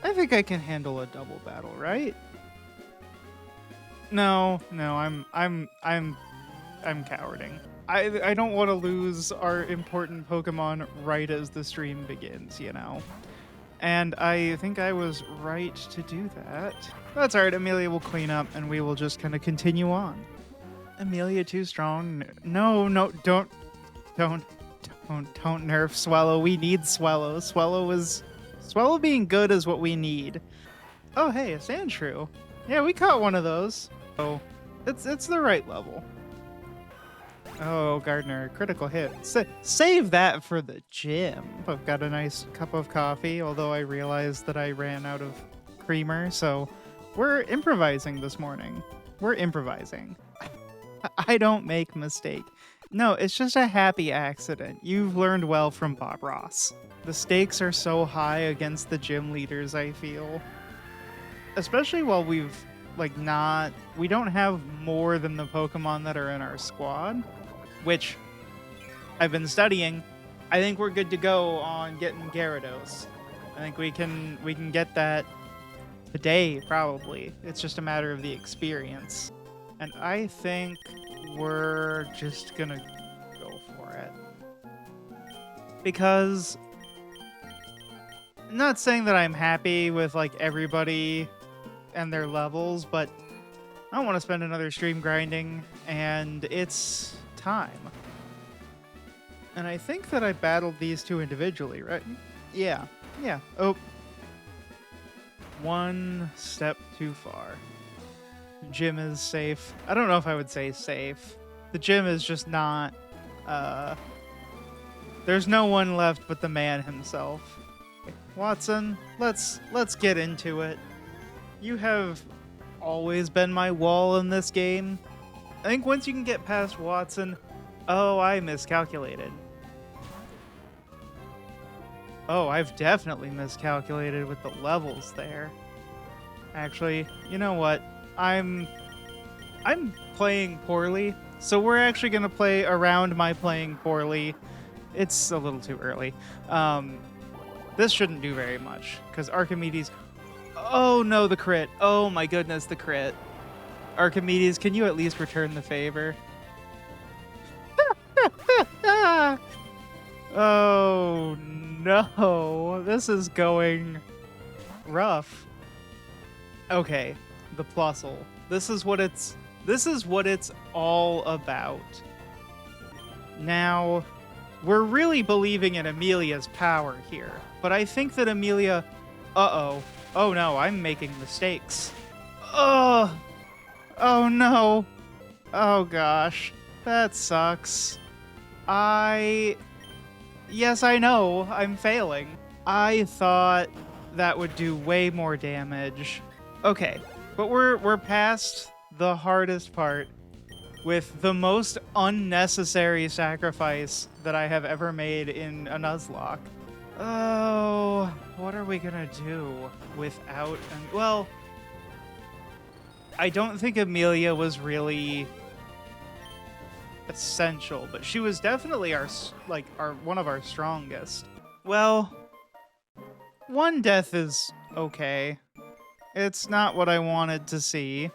I think I can handle a double battle, right? No, I'm cowarding. I don't want to lose our important Pokemon right as the stream begins, you know? And I think I was right to do that. That's alright, Amelia will clean up and we will just kind of continue on. Amelia too strong? No, don't nerf Swellow. We need Swellow. Swellow being good is what we need. Oh hey, a Sandshrew. Yeah, we caught one of those. Oh, it's the right level. Oh, Gardner, critical hit. Save that for the gym. I've got a nice cup of coffee, although I realized that I ran out of creamer, so we're improvising this morning. We're improvising. I don't make mistake. No, it's just a happy accident. You've learned well from Bob Ross. The stakes are so high against the gym leaders, I feel. Especially while we don't have more than the Pokemon that are in our squad, which I've been studying. I think we're good to go on getting Gyarados. I think we can get that today, probably. It's just a matter of the experience. And I think we're just gonna go for it. Because I'm not saying that I'm happy with like everybody and their levels, but I don't want to spend another stream grinding, and it's time. And I think that I battled these two individually, right? Yeah. Oh. One step too far. Gym is safe. I don't know if I would say safe. The gym is just not, there's no one left but the man himself. Watson, let's get into it. You have always been my wall in this game. I think once you can get past Watson... Oh, I miscalculated. Oh, I've definitely miscalculated with the levels there. Actually, you know what? I'm playing poorly, so we're actually going to play around my playing poorly. It's a little too early. This shouldn't do very much, because Archimedes... Oh no, the crit. Oh my goodness, the crit. Archimedes, can you at least return the favor? Oh no, this is going rough. Okay, the Plusle. This is what it's all about. Now, we're really believing in Amelia's power here, but I think that Amelia... Uh-oh. Oh no, I'm making mistakes. Oh no. Oh gosh, that sucks. Yes, I know, I'm failing. I thought that would do way more damage. Okay, but we're past the hardest part with the most unnecessary sacrifice that I have ever made in a Nuzlocke. Oh, what are we gonna do without... Well, I don't think Amelia was really essential, but she was definitely our one of our strongest. Well, one death is okay. It's not what I wanted to see.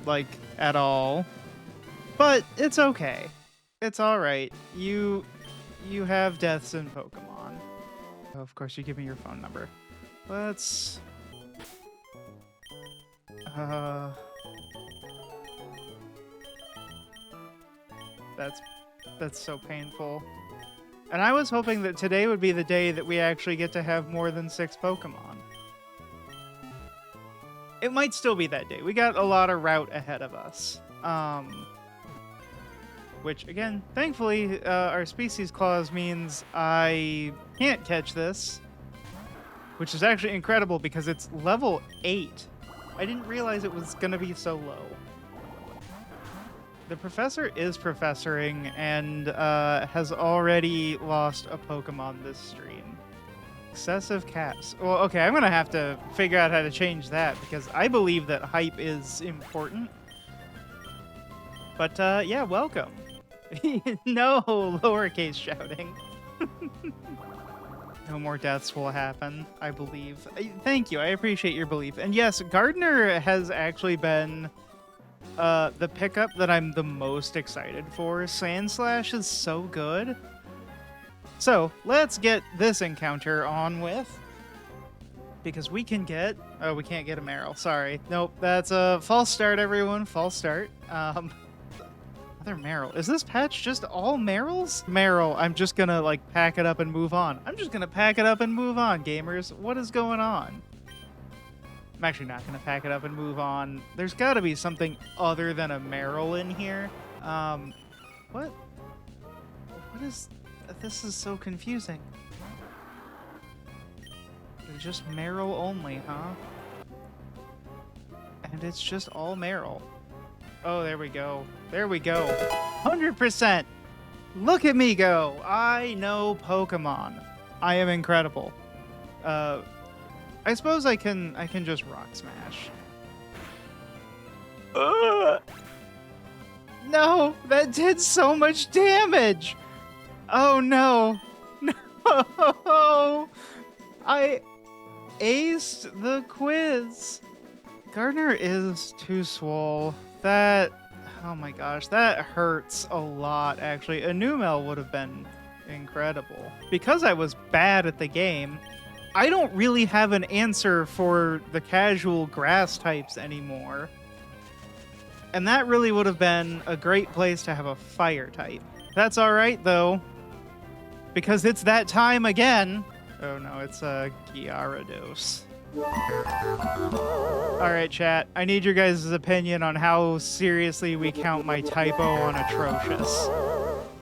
Like, at all. But it's okay. It's alright. You have deaths in Pokemon. Oh, of course, you give me your phone number. Let's... That's so painful. And I was hoping that today would be the day that we actually get to have more than 6 Pokemon. It might still be that day. We got a lot of route ahead of us. Which, again, thankfully, our species clause means I can't catch this. Which is actually incredible because it's level 8. I didn't realize it was going to be so low. The professor is professoring and has already lost a Pokemon this stream. Excessive caps. Well, okay, I'm going to have to figure out how to change that because I believe that hype is important. But, yeah, welcome. No lowercase shouting. No more deaths will happen, I believe. Thank you. I appreciate your belief. And yes, Gardner has actually been the pickup that I'm the most excited for. Sandslash is so good. So let's get this encounter on with. Because we can get... Oh, we can't get a Meryl. Sorry. Nope, that's a false start, everyone. False start. Another Meryl. Is this patch just all Meryls? Meryl, I'm just gonna, like, pack it up and move on. I'm just gonna pack it up and move on, gamers. What is going on? I'm actually not gonna pack it up and move on. There's gotta be something other than a Meryl in here. What? What is... This is so confusing. Just Meryl only, huh? And it's just all Meryl. Oh, there we go. There we go. 100%! Look at me go! I know Pokemon. I am incredible. I suppose I can just Rock Smash. No! That did so much damage! Oh no! No! I aced the quiz. Gardner is too swole. That, oh my gosh, that hurts a lot, actually. A Numel would have been incredible. Because I was bad at the game, I don't really have an answer for the casual grass types anymore. And that really would have been a great place to have a fire type. That's alright, though. Because it's that time again. Oh no, it's a Gyarados. Alright, chat. I need your guys' opinion on how seriously we count my typo on Atrocious.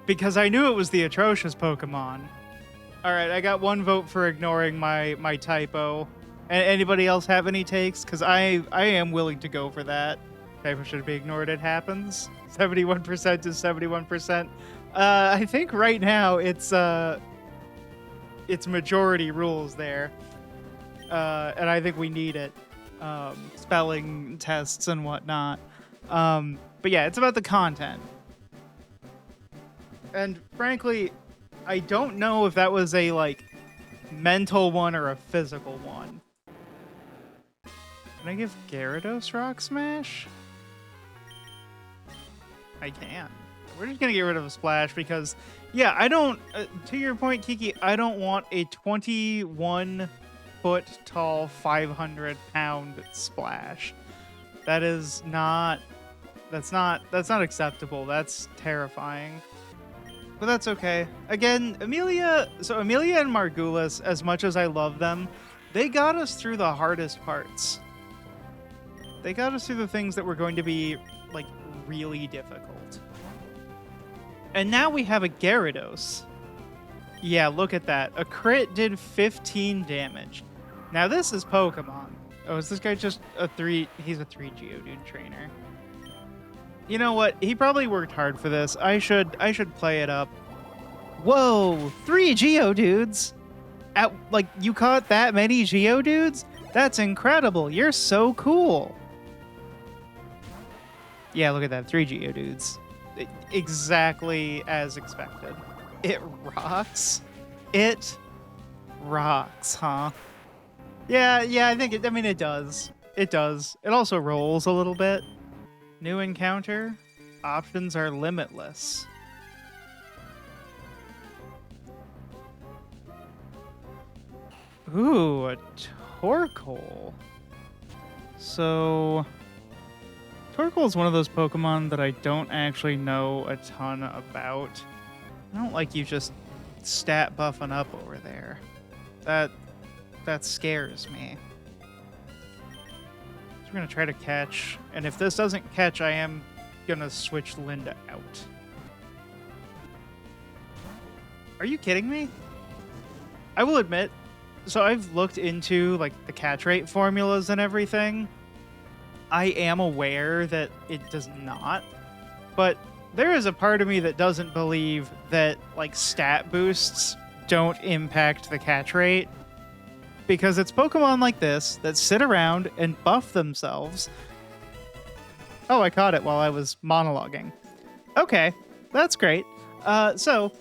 Because I knew it was the Atrocious Pokemon. Alright, I got one vote for ignoring my typo. Anybody else have any takes? Because I am willing to go for that. Typo should be ignored, it happens. 71% is 71%. I think right now it's majority rules there. And I think we need it. Spelling tests and whatnot. But yeah, it's about the content. And frankly, I don't know if that was a, like, mental one or a physical one. Can I give Gyarados Rock Smash? I can. We're just gonna get rid of a Splash because, yeah, I don't, to your point, Kiki, I don't want a 21-foot tall, 500-pound Splash. That is not, that's not acceptable. That's terrifying. But that's okay. Again, Amelia and Margulis, as much as I love them, they got us through the hardest parts. They got us through the things that were going to be, like, really difficult. And now we have a Gyarados. Yeah, look at that. A crit did 15 damage. Now this is Pokemon. Oh, is this guy just a 3? He's a 3 Geodude trainer. You know what? He probably worked hard for this. I should play it up. Whoa, 3 Geodudes? Like, you caught that many Geodudes? That's incredible. You're so cool. Yeah, look at that. 3 Geodudes. Exactly as expected. It rocks. It rocks, huh? Yeah, I think it, I mean, it does. It does. It also rolls a little bit. New encounter. Options are limitless. Ooh, a Torkoal. So, Torkoal is one of those Pokemon that I don't actually know a ton about. I don't like you just stat buffing up over there. That scares me. So we're gonna try to catch, and if this doesn't catch, I am gonna switch Linda out. Are you kidding me? I will admit, so I've looked into, like, the catch rate formulas and everything. I am aware that it does not, but there is a part of me that doesn't believe that, like, stat boosts don't impact the catch rate, because it's Pokemon like this that sit around and buff themselves. Oh, I caught it while I was monologuing. Okay, that's great. So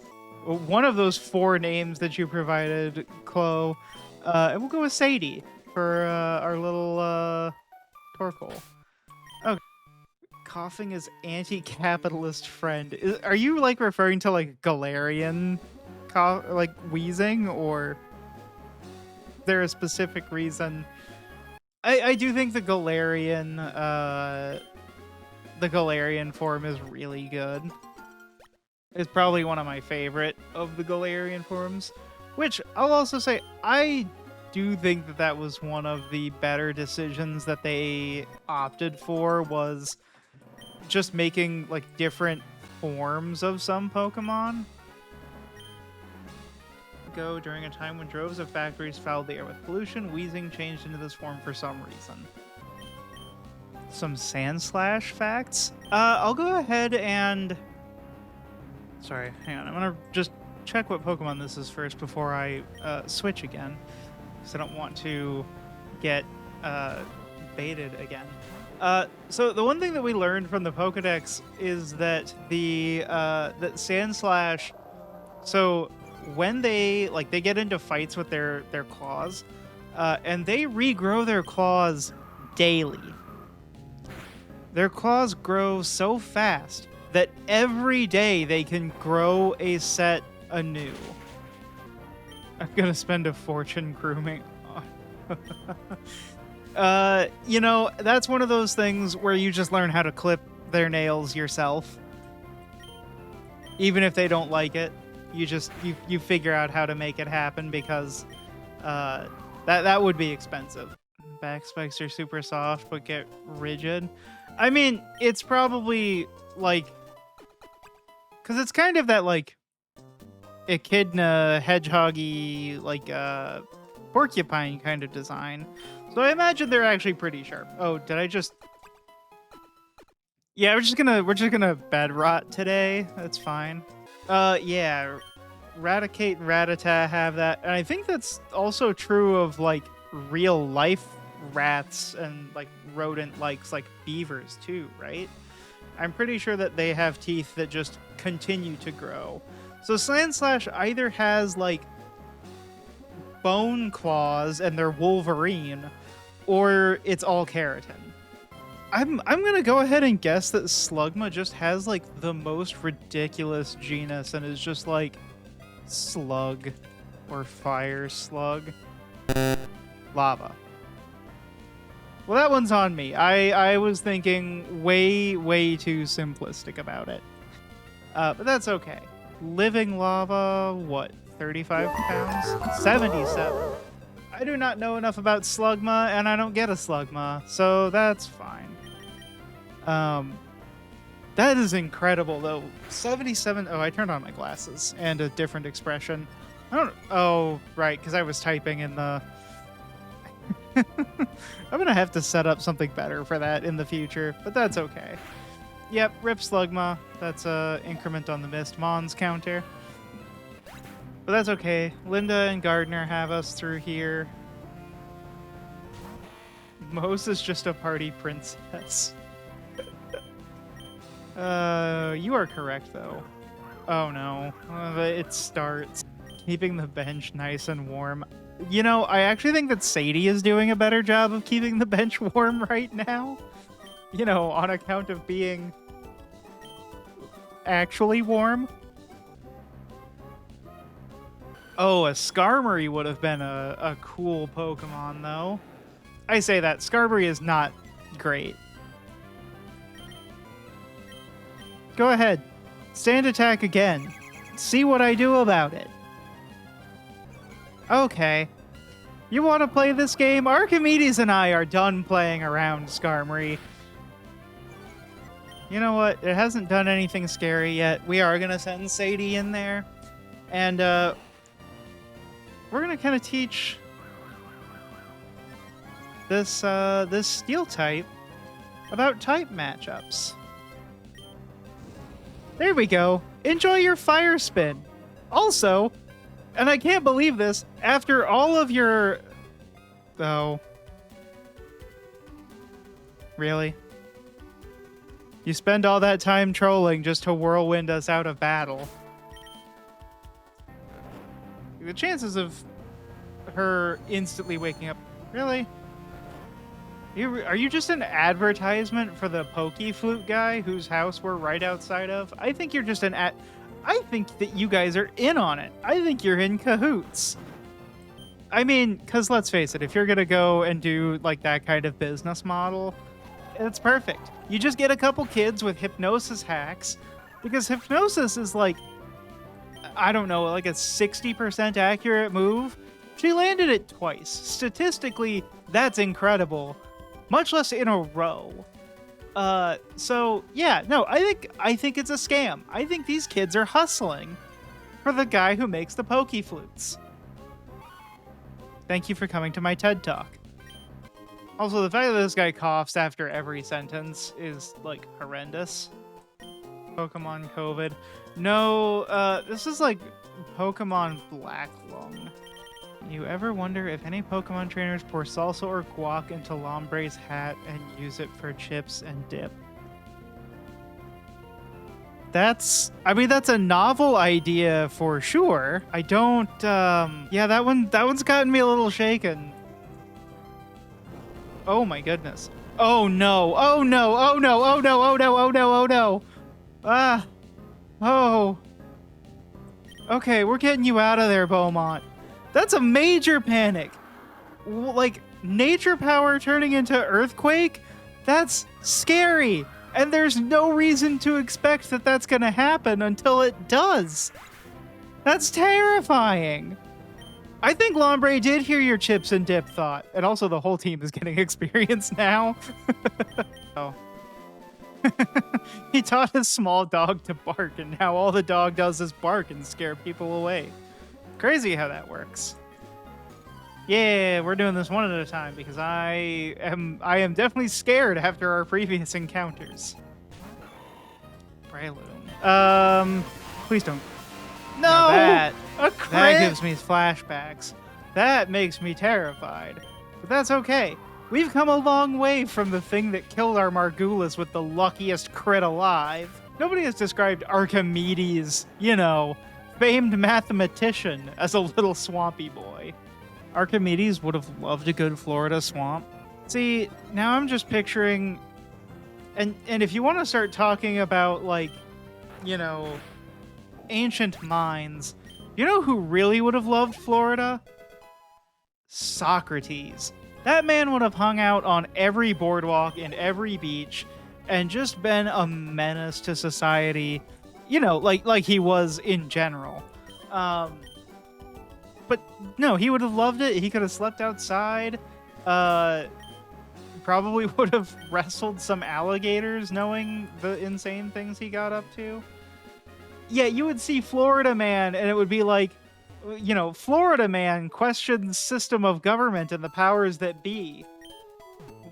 one of those 4 names that you provided, Chloe. And we'll go with Sadie for our little Torkoal. Oh, coughing is anti-capitalist friend. Are you like referring to like Galarian, like wheezing, or is there a specific reason? I do think the Galarian form is really good. It's probably one of my favorite of the Galarian forms, which I'll also say I do think that that was one of the better decisions that they opted for, was just making like different forms of some Pokemon. Go during a time when droves of factories fouled the air with pollution, Weezing changed into this form for some reason. Some Sandslash facts? I'll go ahead and... Sorry, hang on. I'm gonna just check what Pokemon this is first before I switch again, because I don't want to get baited again. So the one thing that we learned from the Pokedex is that that Sandslash, so when they get into fights with their claws, and they regrow their claws daily. Their claws grow so fast that every day they can grow a set anew. I'm gonna spend a fortune grooming. You know, that's one of those things where you just learn how to clip their nails yourself. Even if they don't like it, you figure out how to make it happen, because that would be expensive. Back spikes are super soft but get rigid. I mean, it's probably like, because it's kind of that like echidna hedgehoggy like porcupine kind of design. So I imagine they're actually pretty sharp. Oh, did I just... Yeah, we're just gonna bed rot today. That's fine. Yeah, Raticate and Rattata have that, and I think that's also true of like real life rats and like rodent likes like beavers too, right? I'm pretty sure that they have teeth that just continue to grow. So Sandslash either has like bone claws and they're Wolverine, or it's all keratin. I'm gonna go ahead and guess that Slugma just has like the most ridiculous genus and is just like slug or fire slug. Lava. Well, that one's on me. I was thinking way too simplistic about it. But that's okay. Living lava, what, 35 pounds? 77. I do not know enough about Slugma, and I don't get a Slugma, so that's fine. That is incredible, though. 77... Oh, I turned on my glasses, and a different expression. I don't... Oh, right, because I was typing in the... I'm gonna have to set up something better for that in the future, but that's okay. Yep, rip Slugma. That's a increment on the Mist Mons counter. But that's okay. Linda and Gardner have us through here. Mose is just a party princess. You are correct, though. Oh no. It starts. Keeping the bench nice and warm. You know, I actually think that Sadie is doing a better job of keeping the bench warm right now. You know, on account of being actually warm. Oh, a Skarmory would have been a cool Pokemon, though. I say that. Skarmory is not great. Go ahead. Stand attack again. See what I do about it. Okay. You want to play this game? Archimedes and I are done playing around, Skarmory. You know what? It hasn't done anything scary yet. We are going to send Sadie in there. And, we're going to kind of teach this steel type about type matchups. There we go. Enjoy your fire spin. Also, and I can't believe this, after all of your... Oh. Really? You spend all that time trolling just to whirlwind us out of battle. The chances of her instantly waking up. Really? Are you just an advertisement for the pokey flute guy whose house we're right outside of? I think you're just an I think that you guys are in on it. I think you're in cahoots. I mean, because let's face it, if you're going to go and do like that kind of business model, it's perfect. You just get a couple kids with hypnosis hacks, because hypnosis is like, I don't know, like a 60% accurate move. She landed it twice. Statistically, that's incredible. Much less in a row. So yeah, no, I think it's a scam. I think these kids are hustling for the guy who makes the pokey flutes. Thank you for coming to my TED Talk. Also, the fact that this guy coughs after every sentence is, like, horrendous. Pokemon COVID. No, this is like Pokemon Black Lung. You ever wonder if any Pokemon trainers pour salsa or guac into Lombre's hat and use it for chips and dip? I mean, that's a novel idea for sure. I don't, yeah, that one's gotten me a little shaken. Oh my goodness. Oh no, oh no, oh no, oh no, oh no, oh no, oh no. Ah, oh. Okay, we're getting you out of there, Beaumont. That's a major panic. Like, nature power turning into earthquake? That's scary. And there's no reason to expect that that's gonna happen until it does. That's terrifying. I think Lombre did hear your chips and dip thought. And also the whole team is getting experience now. Oh. He taught his small dog to bark, and now all the dog does is bark and scare people away. Crazy how that works. Yeah, we're doing this one at a time because I am definitely scared after our previous encounters. Breloom. Please don't. No! Now that gives me flashbacks. That makes me terrified. But that's okay. We've come a long way from the thing that killed our Margulis with the luckiest crit alive. Nobody has described Archimedes, you know, famed mathematician, as a little swampy boy. Archimedes would have loved a good Florida swamp. See, now I'm just picturing... And if you want to start talking about, like, you know, ancient minds, you know who really would have loved Florida? Socrates. That man would have hung out on every boardwalk and every beach and just been a menace to society, you know, like he was in general. But no, he would have loved it. He could have slept outside. Probably would have wrestled some alligators knowing the insane things he got up to. Yeah, you would see Florida Man and it would be like, you know, Florida Man questions system of government and the powers that be.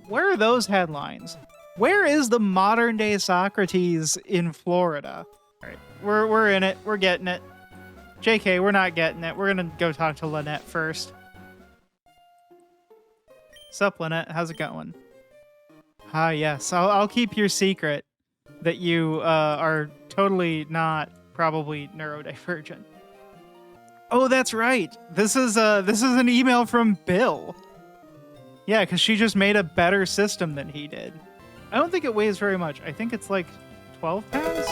Where are those headlines? Where is the modern day Socrates in Florida? All right, we're in it. We're getting it. JK, we're not getting it. We're gonna go talk to Lynette first. Sup, Lynette? How's it going? Ah, yes. I'll keep your secret that you are totally not probably neurodivergent. Oh, that's right. This is an email from Bill. Yeah, because she just made a better system than he did. I don't think it weighs very much. I think it's like 12 pounds?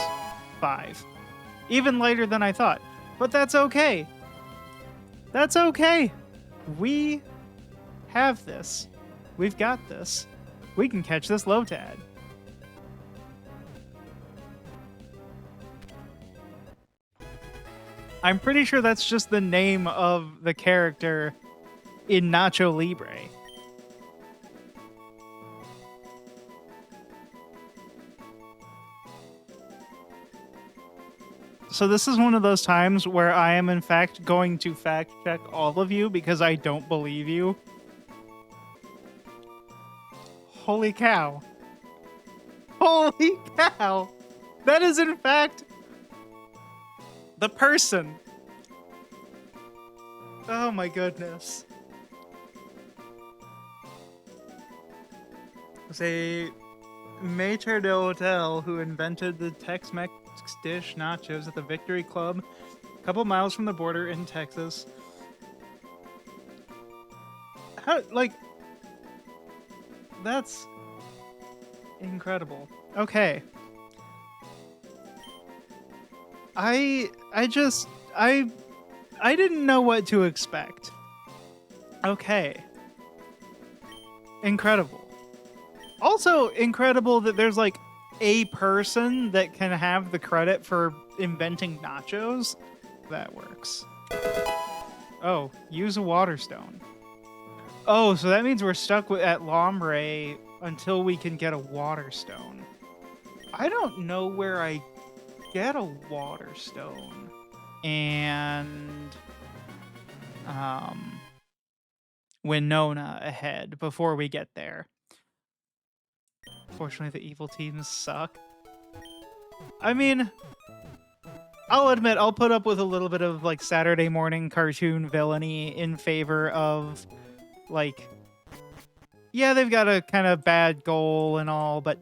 5. Even lighter than I thought. But that's okay. That's okay. We have this. We've got this. We can catch this Lotad. I'm pretty sure that's just the name of the character in Nacho Libre. So this is one of those times where I am in fact going to fact check all of you because I don't believe you. Holy cow. Holy cow! That is in fact the person. Oh my goodness. It's a maitre d'hotel who invented the Tex-Mex dish nachos at the Victory Club, a couple miles from the border in Texas. How, like, that's incredible. Okay. I just I didn't know what to expect. Okay. Incredible. Also incredible that there's like a person that can have the credit for inventing nachos. That works. Oh, use a water stone. Oh, so that means we're stuck at Lombre until we can get a water stone. I don't know where I get a water stone. And Winona ahead before we get there. Fortunately, the evil teams suck. I mean, I'll admit I'll put up with a little bit of like Saturday morning cartoon villainy in favor of like, yeah, they've got a kind of bad goal and all, but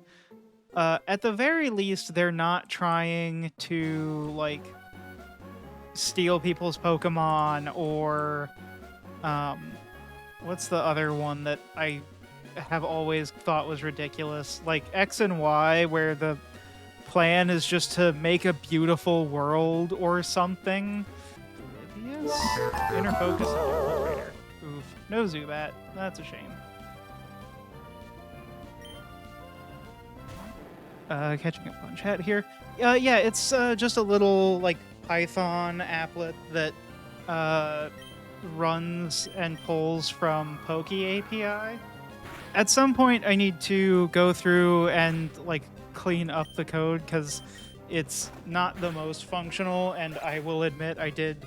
at the very least, they're not trying to like steal people's Pokemon or what's the other one that I have always thought was ridiculous? Like X and Y, where the plan is just to make a beautiful world or something. Oblivious? Inner focus and infiltrator. Oof. No Zubat. That's a shame. Catching up on chat here. Yeah, it's just a little like Python applet that runs and pulls from Poke API. At some point, I need to go through and like clean up the code because it's not the most functional, and I will admit I did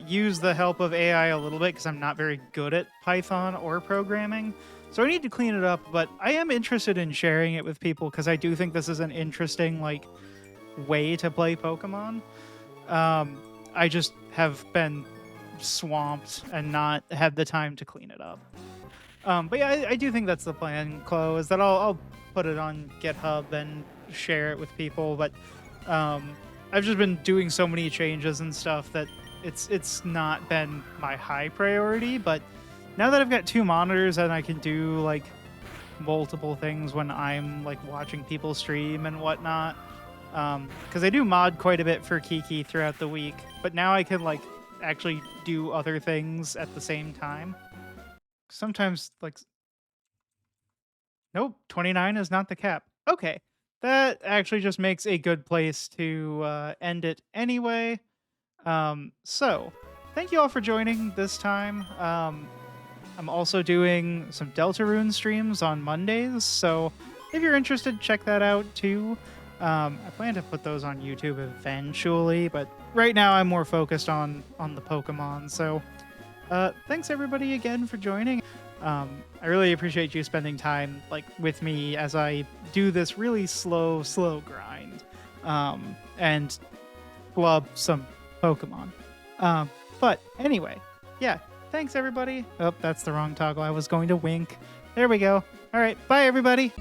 use the help of AI a little bit because I'm not very good at Python or programming. So I need to clean it up, but I am interested in sharing it with people because I do think this is an interesting like way to play Pokemon. I just have been swamped and not had the time to clean it up. But yeah, I do think that's the plan, Chloe, is that I'll put it on GitHub and share it with people. But I've just been doing so many changes and stuff that it's not been my high priority. But now that I've got 2 monitors and I can do like multiple things when I'm like watching people stream and whatnot, because I do mod quite a bit for Kiki throughout the week, but now I can like actually do other things at the same time. Sometimes like, nope, 29 is not the cap. Okay, that actually just makes a good place to end it anyway. So thank you all for joining this time. I'm also doing some Deltarune streams on Mondays, so if you're interested, check that out too. I plan to put those on YouTube eventually, but right now I'm more focused on the Pokemon. So thanks everybody again for joining. I really appreciate you spending time like with me as I do this really slow grind and club some Pokemon. But anyway, yeah, thanks everybody. Oh, that's the wrong toggle. I was going to wink. There we go. All right, bye everybody.